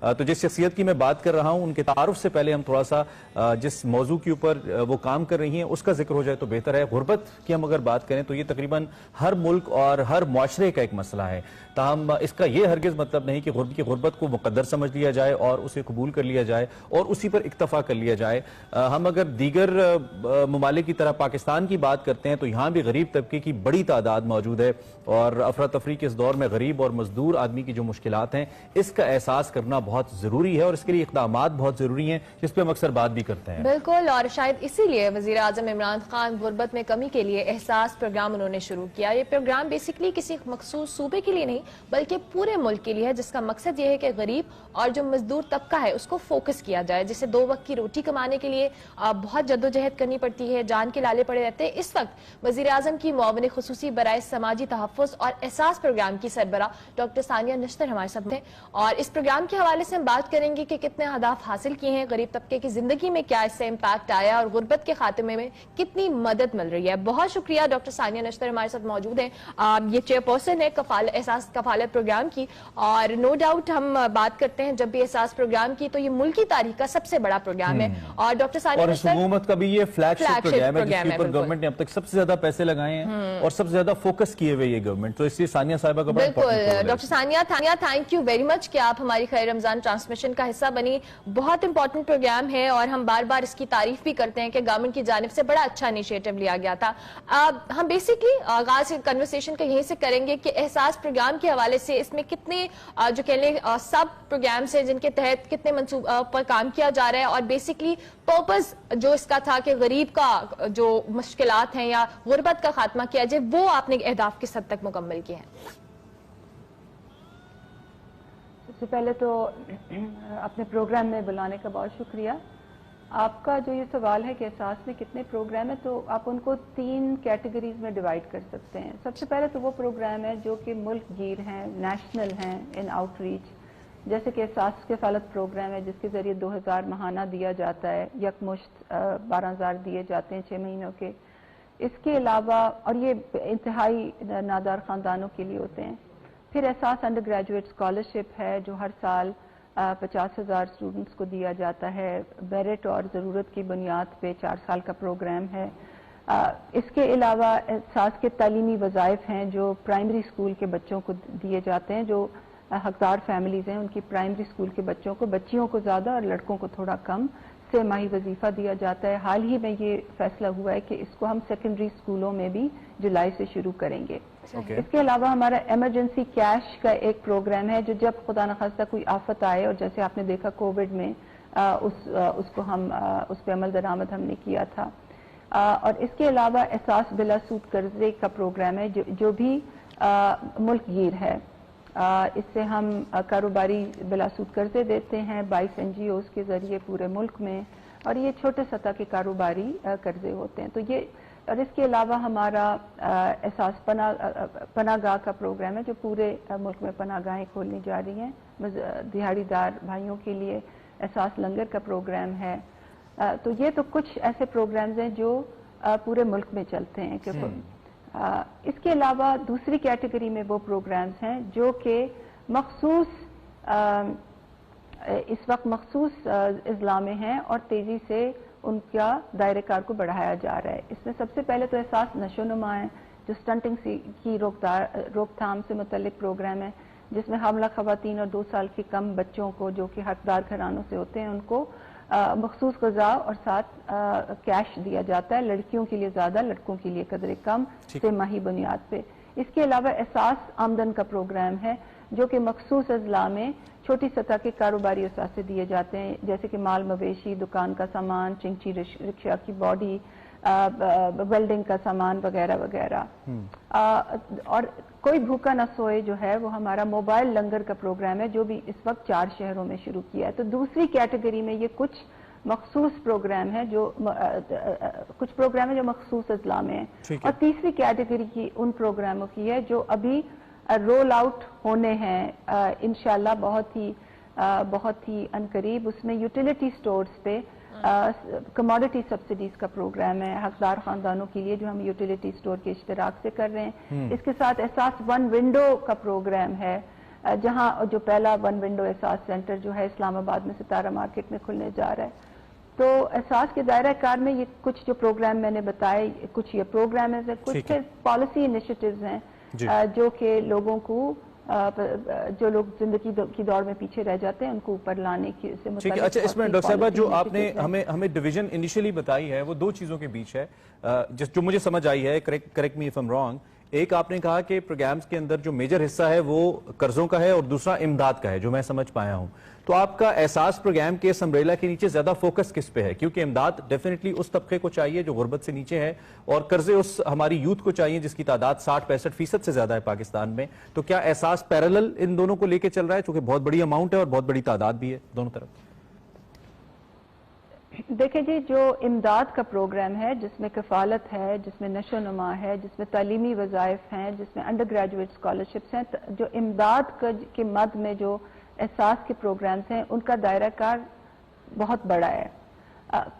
تو جس شخصیت کی میں بات کر رہا ہوں ان کے تعارف سے پہلے ہم تھوڑا سا جس موضوع کے اوپر وہ کام کر رہی ہیں اس کا ذکر ہو جائے تو بہتر ہے۔ غربت کی ہم اگر بات کریں تو یہ تقریباً ہر ملک اور ہر معاشرے کا ایک مسئلہ ہے، تاہم اس کا یہ ہرگز مطلب نہیں کہ غربت کو مقدر سمجھ لیا جائے اور اسے قبول کر لیا جائے اور اسی پر اکتفا کر لیا جائے۔ ہم اگر دیگر ممالک کی طرح پاکستان کی بات کرتے ہیں تو یہاں بھی غریب طبقے کی بڑی تعداد موجود ہے، اور افراتفری کے اس دور میں غریب اور مزدور آدمی کی جو مشکلات ہیں اس کا احساس کرنا بہت ضروری ہے، اور اس کے لیے اقدامات بہت ضروری ہیں جس پہ ہم اکثر بات بھی کرتے ہیں۔ بالکل، اور شاید اسی لیے وزیر اعظم عمران خان غربت میں کمی کے لیے احساس پروگرام انہوں نے شروع کیا۔ یہ پروگرام بیسکلی کسی مخصوص صوبے کے لیے نہیں بلکہ پورے ملک کے لیے ہے، جس کا مقصد یہ ہے کہ غریب اور جو مزدور طبقہ ہے اس کو فوکس کیا جائے، جسے 2 وقت کی روٹی کمانے کے لیے بہت جدوجہد کرنی پڑتی ہے، جان کے لالے پڑے رہتے ہیں۔ اس وقت وزیر اعظم کی معاون خصوصی برائے سماجی تحفظ اور احساس پروگرام کی سربراہ ڈاکٹر ثانیہ نشتر ہمارے ساتھ ہیں، اور اس پروگرام کے حوالے سے ہم بات کریں گے کہ کتنے اہداف حاصل کیے ہیں، غریب طبقے کی زندگی میں کیا اس سے امپیکٹ آیا اور غربت کے خاتمے میں کتنی مدد مل رہی ہے۔ بہت شکریہ ڈاکٹر ثانیہ نشتر ہمارے ساتھ موجود ہیں، یہ چیئر پرسن ہے احساس کفالت پروگرام کی، اور نو ڈاؤٹ ہم بات کرتے ہیں جب بھی احساس پروگرام کی تو یہ ملکی تاریخ کا سب سے بڑا پروگرام ہے، اور ڈاکٹر ثانیہ نشتر اور حکومت کا بھی یہ فلیگ شپ پروگرام ہے جس کے اوپر گورنمنٹ نے اب تک سب سے زیادہ پیسے لگائے ہیں اور سب سے زیادہ فوکس کیے ہوئے یہ گورنمنٹ، تو اس لیے ثانیہ صاحبہ کا بڑا بالکل doctor Sania thank you very much کہ آپ ہماری خیر رمضان ٹرانسمیشن کا حصہ بنی۔ بہت امپورٹنٹ پروگرام ہے اور ہم بار بار اس کی تعریف بھی کرتے ہیں کہ گورنمنٹ کی جانب سے بڑا اچھا انیشیٹو لیا گیا تھا۔ ہم بیسکلی آغاز کنورسیشن کا یہیں سے کریں گے کہ احساس پروگرام کے حوالے سے اس میں کتنے جو کہہ لیں سب پروگرامز ہیں جن کے تحت کتنے منصوبہ پر کام کیا جا رہا ہے، اور بیسکلی پرپز جو اس کا تھا کہ غریب کا جو مشکلات ہیں یا غربت کا خاتمہ کیا جائے، وہ آپ نے اہداف کس حد تک مکمل کیے ہیں؟ سب سے پہلے تو اپنے پروگرام میں بلانے کا بہت شکریہ۔ آپ کا جو یہ سوال ہے کہ احساس میں کتنے پروگرام ہیں، تو آپ ان کو 3 کیٹیگریز میں ڈیوائیڈ کر سکتے ہیں۔ سب سے پہلے تو وہ پروگرام ہے جو کہ ملک گیر ہیں، نیشنل ہیں، ان آؤٹ ریچ، جیسے کہ احساس کفالت پروگرام ہے جس کے ذریعے 2000 ماہانہ دیا جاتا ہے، یکمشت 12000 دیے جاتے ہیں 6 مہینوں کے۔ اس کے علاوہ، اور یہ انتہائی نادار خاندانوں کے لیے ہوتے ہیں۔ پھر احساس انڈر گریجویٹ اسکالرشپ ہے جو ہر سال 50,000 اسٹوڈنٹس کو دیا جاتا ہے، میرٹ اور ضرورت کی بنیاد پہ 4 سال کا پروگرام ہے۔ اس کے علاوہ احساس کے تعلیمی وظائف ہیں جو پرائمری اسکول کے بچوں کو دیے جاتے ہیں، جو حقدار فیملیز ہیں ان کی پرائمری اسکول کے بچوں کو، بچیوں کو زیادہ اور لڑکوں کو تھوڑا کم، 6 ماہی وظیفہ دیا جاتا ہے۔ حال ہی میں یہ فیصلہ ہوا ہے کہ اس کو ہم سیکنڈری اسکولوں میں بھی جولائی سے شروع کریں گے۔ اس کے علاوہ ہمارا ایمرجنسی کیش کا ایک پروگرام ہے جو جب خدا نخواستہ کوئی آفت آئے، اور جیسے آپ نے دیکھا کووڈ میں اس کو ہم اس پہ عمل درآمد ہم نے کیا تھا۔ اور اس کے علاوہ احساس بلا سود قرضے کا پروگرام ہے جو بھی ملک گیر ہے، اس سے ہم کاروباری بلا سود قرضے دیتے ہیں 22 NGOs کے ذریعے پورے ملک میں، اور یہ چھوٹے سطح کے کاروباری قرضے ہوتے ہیں۔ تو یہ، اور اس کے علاوہ ہمارا احساس پناہ گاہ کا پروگرام ہے جو پورے ملک میں پناہ گاہیں کھولنے جا رہی ہیں دہاڑی دار بھائیوں کے لیے۔ احساس لنگر کا پروگرام ہے۔ تو یہ تو کچھ ایسے پروگرامز ہیں جو پورے ملک میں چلتے ہیں۔ اس کے علاوہ دوسری کیٹیگری میں وہ پروگرامز ہیں جو کہ اس وقت مخصوص اضلاع میں ہیں اور تیزی سے ان کا دائرہ کار کو بڑھایا جا رہا ہے۔ اس میں سب سے پہلے تو احساس نشو و نما ہے جو سٹنٹنگ کی روک تھام سے متعلق پروگرام ہے، جس میں حاملہ خواتین اور 2 سال کے کم بچوں کو جو کہ حقدار گھرانوں سے ہوتے ہیں ان کو مخصوص غذا اور ساتھ کیش دیا جاتا ہے، لڑکیوں کے لیے زیادہ، لڑکوں کے لیے قدرے کم، 6 ماہی بنیاد پہ۔ اس کے علاوہ احساس آمدن کا پروگرام ہے جو کہ مخصوص اضلاع میں چھوٹی سطح کے کاروباری اثاثے دیے جاتے ہیں، جیسے کہ مال مویشی، دکان کا سامان، چنچی رکشہ کی باڈی، ویلڈنگ کا سامان وغیرہ وغیرہ۔ اور کوئی بھوکا نہ سوئے جو ہے وہ ہمارا موبائل لنگر کا پروگرام ہے جو بھی اس وقت 4 شہروں میں شروع کیا ہے۔ تو دوسری کیٹیگری میں یہ کچھ مخصوص پروگرام ہے جو مخصوص اضلاع میں ہیں، اور تیسری کیٹیگری کی ان پروگراموں کی ہے جو ابھی رول آؤٹ ہونے ہیں انشاءاللہ بہت ہی عنقریب۔ اس میں یوٹیلیٹی سٹورز پہ کموڈٹی سبسڈیز کا پروگرام ہے حقدار خاندانوں کے لیے جو ہم یوٹیلیٹی سٹور کے اشتراک سے کر رہے ہیں۔ اس کے ساتھ احساس 1 ونڈو کا پروگرام ہے جہاں جو پہلا ون ونڈو احساس سینٹر جو ہے اسلام آباد میں ستارہ مارکیٹ میں کھلنے جا رہا ہے. تو احساس کے دائرہ کار میں یہ کچھ جو پروگرام میں نے بتائے، کچھ یہ پروگرامز ہیں، کچھ پالیسی انیشیٹیوز ہیں جو کہ لوگوں کو جو لوگ زندگی کی دور میں پیچھے رہ جاتے ہیں ان کو اوپر لانے کی سے متعلق. اچھا، اس میں ڈاکٹر صاحبہ جو آپ نے ہمیں ڈویژن انیشلی بتائی ہے وہ دو چیزوں کے بیچ ہے جو مجھے سمجھ آئی ہے، correct me if I'm wrong. ایک آپ نے کہا کہ پروگرامز کے اندر جو میجر حصہ ہے وہ قرضوں کا ہے اور دوسرا امداد کا ہے، جو میں سمجھ پایا ہوں. تو آپ کا احساس پروگرام کے اس امبریلا کے نیچے زیادہ فوکس کس پہ ہے؟ کیونکہ امداد ڈیفینیٹلی اس طبقے کو چاہیے جو غربت سے نیچے ہے، اور قرضے اس ہماری یوتھ کو چاہیے جس کی تعداد 60-65% سے زیادہ ہے پاکستان میں. تو کیا احساس پیرالل ان دونوں کو لے کے چل رہا ہے، چونکہ بہت بڑی اماؤنٹ ہے اور بہت بڑی تعداد بھی ہے دونوں طرف؟ دیکھیں جی، جو امداد کا پروگرام ہے جس میں کفالت ہے، جس میں نشو و نما ہے، جس میں تعلیمی وظائف ہیں، جس میں انڈر گریجویٹ اسکالرشپس ہیں، جو امداد کے مد میں جو احساس کے پروگرامز ہیں ان کا دائرہ کار بہت بڑا ہے.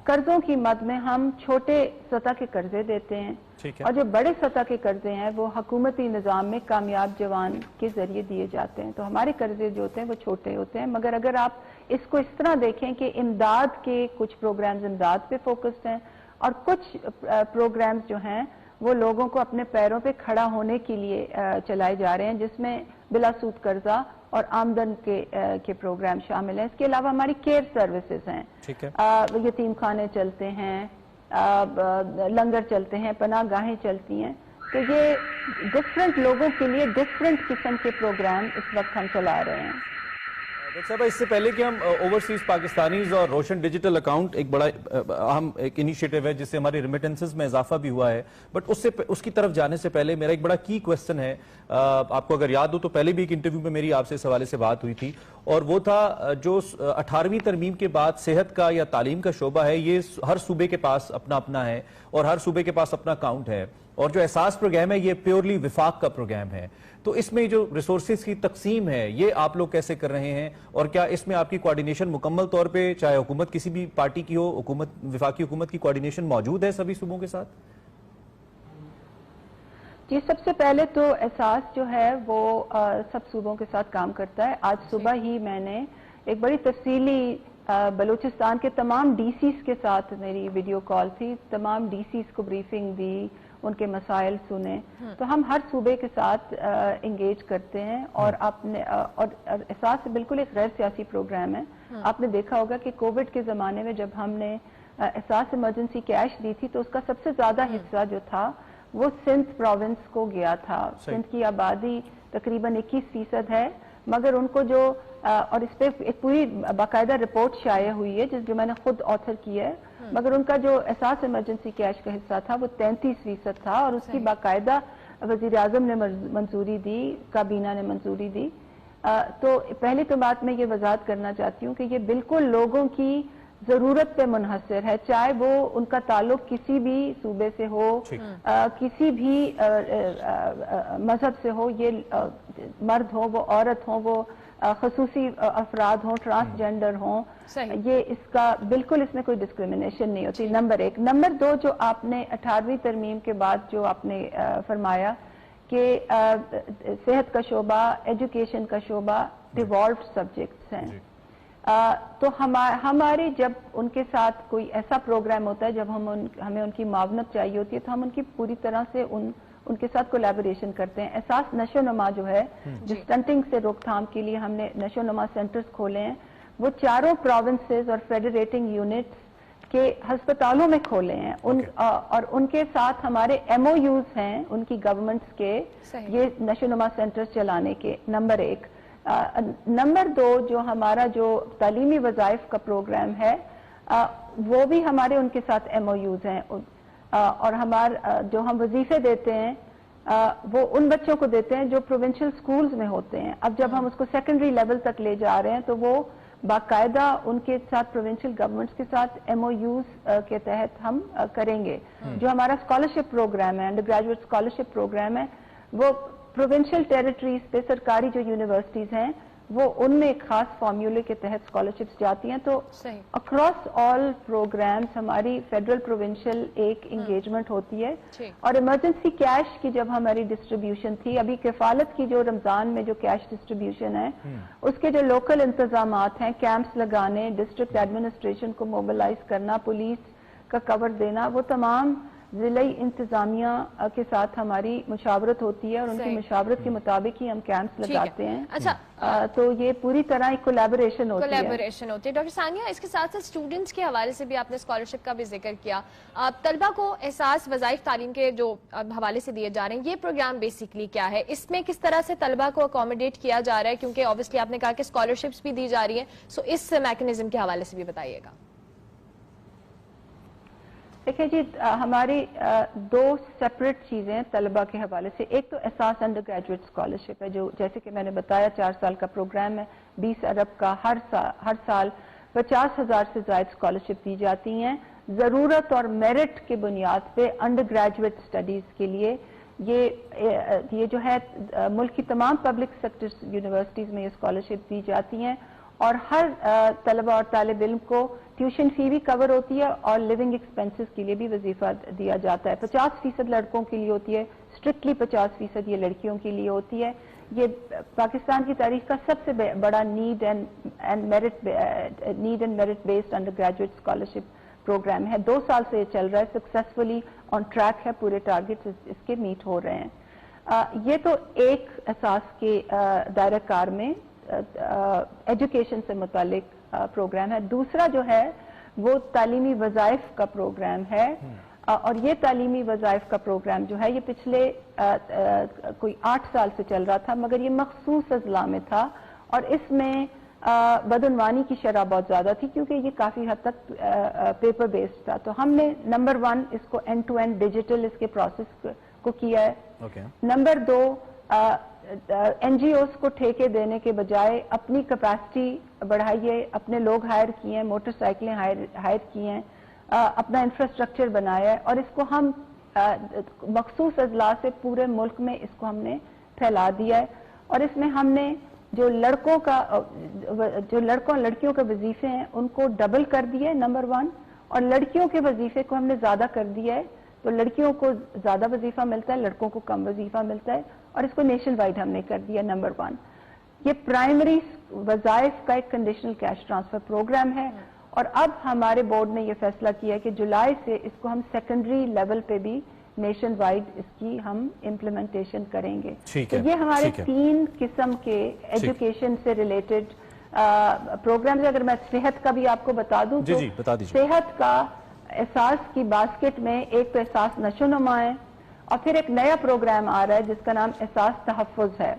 قرضوں کی مد میں ہم چھوٹے سطح کے قرضے دیتے ہیں، اور جو بڑے سطح کے قرضے ہیں وہ حکومتی نظام میں کامیاب جوان کے ذریعے دیے جاتے ہیں. تو ہمارے قرضے جو ہوتے ہیں وہ چھوٹے ہوتے ہیں، مگر اگر آپ اس کو اس طرح دیکھیں کہ امداد کے کچھ پروگرامز امداد پہ فوکسڈ ہیں اور کچھ پروگرامز جو ہیں وہ لوگوں کو اپنے پیروں پہ کھڑا ہونے کے لیے چلائے جا رہے ہیں، جس میں بلا سود قرضہ اور آمدن کے پروگرام شامل ہیں. اس کے علاوہ ہماری کیئر سروسز ہیں، یتیم خانے چلتے ہیں، لنگر چلتے ہیں، پناہ گاہیں چلتی ہیں. تو یہ ڈفرینٹ لوگوں کے لیے ڈفرینٹ قسم کے پروگرام اس وقت ہم چلا رہے ہیں. ڈاکٹر صاحب، اس سے پہلے کہ ہم اوورسیز پاکستانیز اور روشن ڈیجیٹل اکاؤنٹ ایک بڑا اہم ایک انیشیٹو ہے جس سے ہماری ریمیٹنسز میں اضافہ بھی ہوا ہے، بٹ اس کی طرف جانے سے پہلے میرا ایک بڑا کی کوسچن ہے. آپ کو اگر یاد ہو تو پہلے بھی ایک انٹرویو میں میری آپ سے اس حوالے سے بات ہوئی تھی، اور وہ تھا جو 18ویں ترمیم کے بعد صحت کا یا تعلیم کا شعبہ ہے، یہ ہر صوبے کے پاس اپنا اپنا ہے اور ہر صوبے کے پاس اپنا اکاؤنٹ ہے، اور جو احساس پروگرام ہے یہ پیورلی وفاق کا پروگرام ہے. تو اس میں جو ریسورسز کی تقسیم ہے یہ آپ لوگ کیسے کر رہے ہیں، اور کیا اس میں آپ کی کوارڈینیشن مکمل طور پہ، چاہے حکومت کسی بھی پارٹی کی ہو، وفاقی حکومت کی کوارڈینیشن موجود ہے سبھی صوبوں کے ساتھ؟ جی، سب سے پہلے تو احساس جو ہے وہ سب صوبوں کے ساتھ کام کرتا ہے. آج صبح ہی میں نے ایک بڑی تفصیلی بلوچستان کے تمام ڈی سیز کے ساتھ میری ویڈیو کال تھی، تمام ڈی سیز کو بریفنگ دی، ان کے مسائل سنے. تو ہم ہر صوبے کے ساتھ انگیج کرتے ہیں، اور احساس بالکل ایک غیر سیاسی پروگرام ہے. آپ نے دیکھا ہوگا کہ کووڈ کے زمانے میں جب ہم نے احساس ایمرجنسی کیش دی تھی تو اس کا سب سے زیادہ حصہ جو تھا وہ سندھ پروونس کو گیا تھا. سندھ کی آبادی تقریباً 21% ہے، مگر ان کو جو اور اس پہ ایک پوری باقاعدہ رپورٹ شائع ہوئی ہے جو میں نے خود آتھر کی ہے، مگر ان کا جو احساس ایمرجنسی کیش کا حصہ تھا وہ 33% تھا، اور اس کی باقاعدہ وزیر اعظم نے منظوری دی، کابینہ نے منظوری دی. تو پہلی تو بات میں یہ وضاحت کرنا چاہتی ہوں کہ یہ بالکل لوگوں کی ضرورت پہ منحصر ہے، چاہے وہ ان کا تعلق کسی بھی صوبے سے ہو، کسی بھی مذہب سے ہو، یہ مرد ہو، وہ عورت ہو، وہ خصوصی افراد ہوں، ٹرانسجینڈر ہوں، یہ اس کا بالکل اس میں کوئی ڈسکریمنیشن نہیں ہوتی. نمبر 1. نمبر 2، جو آپ نے 18ویں ترمیم کے بعد جو آپ نے فرمایا کہ صحت کا شعبہ، ایجوکیشن کا شعبہ ڈیوالوڈ سبجیکٹس ہیں، تو ہماری جب ان کے ساتھ کوئی ایسا پروگرام ہوتا ہے، جب ہمیں ان کی معاونت چاہیے ہوتی ہے تو ہم ان کی پوری طرح سے ان کے ساتھ کولیبوریشن کرتے ہیں. احساس نشو و نما جو ہے، جو سٹنٹنگ سے روک تھام کے لیے ہم نے نشو و نما سینٹرز کھولے ہیں، وہ چاروں پروونسز اور فیڈریٹنگ یونٹس کے ہسپتالوں میں کھولے ہیں. اور ان کے ساتھ ہمارے ایم او یوز ہیں ان کی گورنمنٹس کے، یہ نشو و نما سینٹرز چلانے کے. نمبر 1. نمبر 2، جو ہمارا جو تعلیمی وظائف کا پروگرام ہے وہ بھی ہمارے ان کے ساتھ ایم او یوز ہیں، اور جو ہم وظیفے دیتے ہیں وہ ان بچوں کو دیتے ہیں جو پروونشل سکولز میں ہوتے ہیں. اب جب ہم اس کو سیکنڈری لیول تک لے جا رہے ہیں تو وہ باقاعدہ ان کے ساتھ پروونشل گورنمنٹس کے ساتھ ایم او یوز کے تحت ہم کریں گے. جو ہمارا اسکالرشپ پروگرام ہے، انڈر گریجویٹ اسکالرشپ پروگرام ہے، وہ پروونشل ٹیریٹریز پہ سرکاری جو یونیورسٹیز ہیں وہ ان میں ایک خاص فارمولے کے تحت اسکالرشپس جاتی ہیں. تو صحیح. اکراس آل پروگرامز ہماری فیڈرل پروونشل ایک انگیجمنٹ ہوتی ہے. اور ایمرجنسی کیش کی جب ہماری ڈسٹریبیوشن تھی, ابھی کفالت کی جو رمضان میں جو کیش ڈسٹریبیوشن ہے اس کے جو لوکل انتظامات ہیں, کیمپس لگانے, ڈسٹرکٹ ایڈمنسٹریشن کو موبلائز کرنا, پولیس کا کور دینا, وہ تمام ضلعی انتظامیہ کے ساتھ ہماری مشاورت ہوتی ہے اور ان کی مشاورت کے مطابق ہی ہم کیمپس لگاتے ہیں. اچھا, تو یہ پوری طرح ایک کولیبوریشن ہوتی ہے. ڈاکٹر ثانیہ, اس کے ساتھ ساتھ اسٹوڈنٹس کے حوالے سے بھی آپ نے اسکالرشپ کا بھی ذکر کیا. طلبہ کو احساس وظائف تعلیم کے جو حوالے سے دیے جا رہے ہیں, یہ پروگرام بیسکلی کیا ہے, اس میں کس طرح سے طلبہ کو اکوموڈیٹ کیا جا رہا ہے, کیونکہ آبویسلی آپ نے کہا کہ اسکالرشپس بھی دی جا رہی ہیں, سو اس میکنزم کے حوالے سے بھی بتائیے گا. دیکھیں جی, ہماری دو سیپریٹ چیزیں ہیں طلبہ کے حوالے سے. ایک تو احساس انڈر گریجویٹ اسکالرشپ ہے, جو جیسے کہ میں نے بتایا 4 سال کا پروگرام ہے, 20 ارب کا, ہر سال 50,000 سے زائد اسکالرشپ دی جاتی ہیں ضرورت اور میرٹ کی بنیاد پہ انڈر گریجویٹ اسٹڈیز کے لیے. یہ جو ہے ملک کی تمام پبلک سیکٹر یونیورسٹیز میں یہ اسکالرشپ دی جاتی ہیں, اور ہر طلبہ اور طالب علم کو ٹیوشن فی بھی کور ہوتی ہے اور لیونگ ایکسپینسز کے لیے بھی وظیفہ دیا جاتا ہے. 50% لڑکوں کے لیے ہوتی ہے, اسٹرکٹلی 50% یہ لڑکیوں کے لیے ہوتی ہے. یہ پاکستان کی تاریخ کا سب سے بڑا need and merit based undergraduate scholarship programme ہے. 2 سال سے یہ چل رہا ہے, سکسیسفلی آن ٹریک ہے, پورے ٹارگیٹس اس کے میٹ ہو رہے ہیں. یہ تو ایک احساس کے دائرہ کار میں ایجوکیشن سے متعلق پروگرام ہے. دوسرا جو ہے وہ تعلیمی وظائف کا پروگرام ہے, اور یہ تعلیمی وظائف کا پروگرام جو ہے یہ پچھلے کوئی 8 سال سے چل رہا تھا, مگر یہ مخصوص اضلاع میں تھا, اور اس میں بدعنوانی کی شرح بہت زیادہ تھی کیونکہ یہ کافی حد تک پیپر بیسڈ تھا. تو ہم نے نمبر 1 اس کو اینڈ ٹو اینڈ ڈیجیٹل اس کے پروسیس کو کیا ہے. نمبر 2, این جی اوز کو ٹھیکے دینے کے بجائے اپنی کیپیسٹی بڑھائیے, اپنے لوگ ہائر کیے ہیں, موٹر سائیکلیں ہائر کی ہیں, اپنا انفراسٹرکچر بنایا ہے, اور اس کو ہم مخصوص اضلاع سے پورے ملک میں اس کو ہم نے پھیلا دیا ہے. اور اس میں ہم نے جو لڑکوں اور لڑکیوں کے وظیفے ہیں ان کو ڈبل کر دیا ہے, نمبر 1, اور لڑکیوں کے وظیفے کو ہم نے زیادہ کر دیا ہے. تو لڑکیوں کو زیادہ وظیفہ ملتا ہے, لڑکوں کو کم وظیفہ ملتا ہے, اور اس کو نیشن وائڈ ہم نے کر دیا نمبر 1. یہ پرائمری وظائف کا ایک کنڈیشنل کیش ٹرانسفر پروگرام ہے, اور اب ہمارے بورڈ نے یہ فیصلہ کیا ہے کہ جولائی سے اس کو ہم سیکنڈری لیول پہ بھی نیشن وائڈ اس کی ہم امپلیمنٹیشن کریں گے. تو یہ ہمارے 3 قسم کے ایجوکیشن سے ریلیٹڈ پروگرامز. اگر میں صحت کا بھی آپ کو بتا دوں تو صحت کا احساس کی باسکٹ میں ایک تو احساس نشو نما ہے, اور پھر ایک نیا پروگرام آ رہا ہے جس کا نام احساس تحفظ ہے.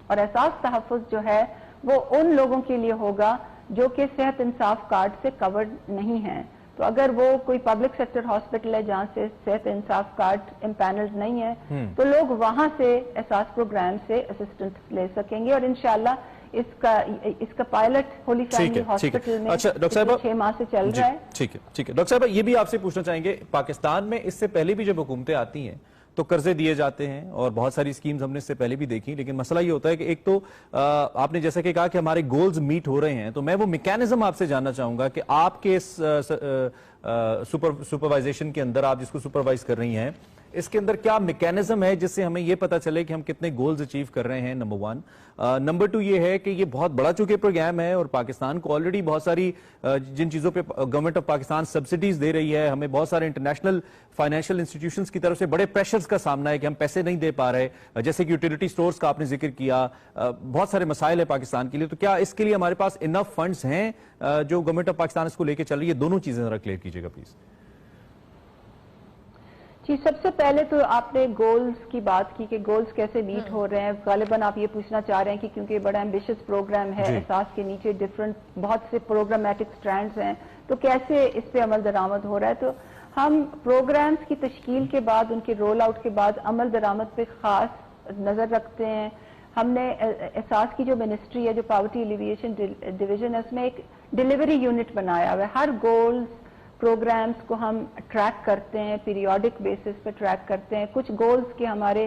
اور احساس تحفظ جو ہے وہ ان لوگوں کے لیے ہوگا جو کہ صحت انصاف کارڈ سے کورڈ نہیں ہیں. تو اگر وہ کوئی پبلک سیکٹر ہاسپٹل ہے جہاں سے صحت انصاف کارڈ امپینلڈ نہیں ہے, تو لوگ وہاں سے احساس پروگرام سے اسسٹنس لے سکیں گے. اور انشاءاللہ اس کا پائلٹ ہولی فیملی ہاسپٹل میں 6 ماہ سے چل رہا ہے. ٹھیک ہے. ڈاکٹر صاحبہ, یہ بھی آپ سے پوچھنا چاہیں گے, پاکستان میں اس سے پہلے بھی جب حکومتیں آتی ہیں تو قرضے دیے جاتے ہیں, اور بہت ساری اسکیمز ہم نے اس سے پہلے بھی دیکھی, لیکن مسئلہ یہ ہوتا ہے کہ ایک تو آپ نے جیسا کہ کہا کہ ہمارے گولز میٹ ہو رہے ہیں, تو میں وہ میکینزم آپ سے جاننا چاہوں گا کہ آپ کے سپروائزیشن کے اندر, آپ جس کو سپروائز کر رہی ہیں, اس کے اندر کیا میکینزم ہے جس سے ہمیں یہ پتا چلے کہ ہم کتنے گولز اچیو کر رہے ہیں, نمبر 1. نمبر 2 یہ ہے کہ یہ بہت بڑا چونکہ پروگرام ہے, اور پاکستان کو آلریڈی بہت ساری جن چیزوں پہ گورنمنٹ آف پاکستان سبسڈیز دے رہی ہے, ہمیں بہت سارے انٹرنیشنل فائنینشیل انسٹیٹیوشنز کی طرف سے بڑے پریشرز کا سامنا ہے کہ ہم پیسے نہیں دے پا رہے, جیسے کہ یوٹیلیٹی سٹورز کا آپ نے ذکر کیا, بہت سارے مسائل ہیں پاکستان کے لیے. تو کیا اس کے لیے ہمارے پاس انف فنڈز ہیں جو گورنمنٹ آف پاکستان اس کو لے کے چل رہی ہے؟ دونوں چیزیں ذرا کلیئر کیجیے گا پلیز. جی, سب سے پہلے تو آپ نے گولز کی بات کی کہ گولز کیسے میٹ ہو رہے ہیں. غالباً آپ یہ پوچھنا چاہ رہے ہیں کہ کیونکہ بڑا ایمبیشس پروگرام ہے, احساس کے نیچے ڈفرنٹ بہت سے پروگرامیٹک سٹرینڈز ہیں, تو کیسے اس پہ عمل درآمد ہو رہا ہے. تو ہم پروگرامز کی تشکیل کے بعد, ان کے رول آؤٹ کے بعد عمل درآمد پہ خاص نظر رکھتے ہیں. ہم نے احساس کی جو منسٹری ہے, جو پاورٹی ایلیویشن ڈویژن ہے, اس میں ایک ڈیلیوری یونٹ بنایا ہوا ہے. ہر گولز پروگرامز کو ہم ٹریک کرتے ہیں, پیریوڈک بیسس پہ ٹریک کرتے ہیں. کچھ گولز کے ہمارے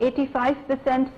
85%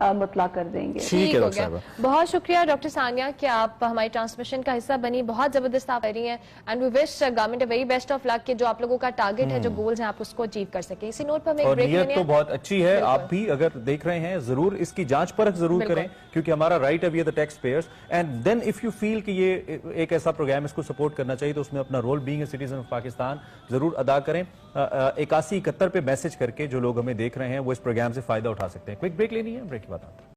مطلع کر دیں گے. ٹھیک ہے ہو ڈاکٹر گیا. صاحبہ. بہت شکریہ ڈاکٹر ثانیہ کہ آپ ہماری ٹرانسمیشن کا حصہ بنی. بہت زبردست آپ کر رہی ہیں and we wish government very best of luck کہ جو آپ لوگوں کا ٹارگٹ ہے, جو گولز ہیں, آپ اس کو اچیو کر سکیں. اسی نوٹ پر ہمیں ایک اور بریک نیت لینے تو ہیں. بہت اچھی ہے. آپ بھی اگر دیکھ رہے ہیں ضرور اس کی جانچ پرکھ ضرور کریں, کیونکہ ہمارا رائٹ ہے we are the taxpayers. And then if you feel کہ یہ ایک ایسا پروگرام اس کو سپورٹ کرنا چاہیے تو اس میں اپنا role being a citizen of Pakistan ضرور ادا کریں. 8171 پہ میسج کر کے جو لوگ ہمیں دیکھ رہے ہیں وہ اس پروگرام سے فائدہ اٹھا سکتے ہیں. کوئک بریک لینی ہے, بریک کے بعد آتے ہیں.